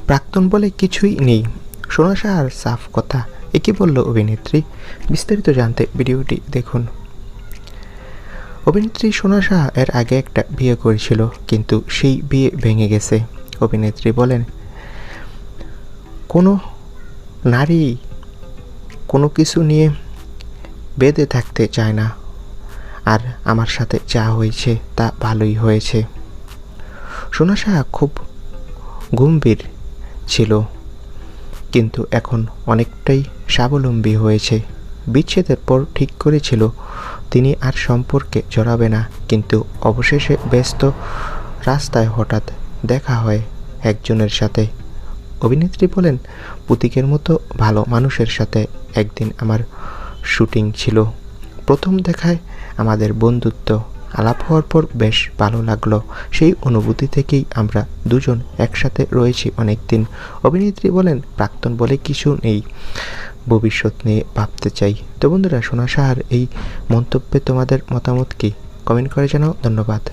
প্রাক্তন বলে কিছুই নেই, সোনা সাহার সাফ কথা। একই বলল অভিনেত্রী। বিস্তারিত জানতে ভিডিওটি দেখুন। অভিনেত্রী সোনা সাহা এর আগে একটা বিয়ে করেছিল, কিন্তু সেই বিয়ে ভেঙে গেছে। অভিনেত্রী বলেন, কোনো নারী কোনো কিছু নিয়ে বেঁধে থাকতে চায় না, আর আমার সাথে যা হয়েছে তা ভালোই হয়েছে। সোনা সাহা খুব গম্ভীর ছিল, কিন্তু এখন অনেকটাই স্বাবলম্বী হয়েছে। বিচ্ছেদের পর ঠিক করেছিল তিনি আর সম্পর্কে জড়াবে না, কিন্তু অবশেষে ব্যস্ত রাস্তায় হঠাৎ দেখা হয় একজনের সাথে। অভিনেত্রী বলেন, প্রতীকের মতো ভালো মানুষের সাথে একদিন আমার শুটিং ছিল। প্রথম দেখায় আমাদের বন্ধুত্ব, আলাপ হওয়ার পর বেশ ভালো লাগলো। সেই অনুভূতি থেকেই আমরা দুজন একসাথে রয়েছি অনেক দিন। অভিনেত্রী বলেন, প্রাক্তন বলে কিছু নেই, ভবিষ্যৎ নিয়ে ভাবতে চাই। তো বন্ধুরা, সোনা সাহার এই মন্তব্যে তোমাদের মতামত কি? কমেন্ট করে জানাও। ধন্যবাদ।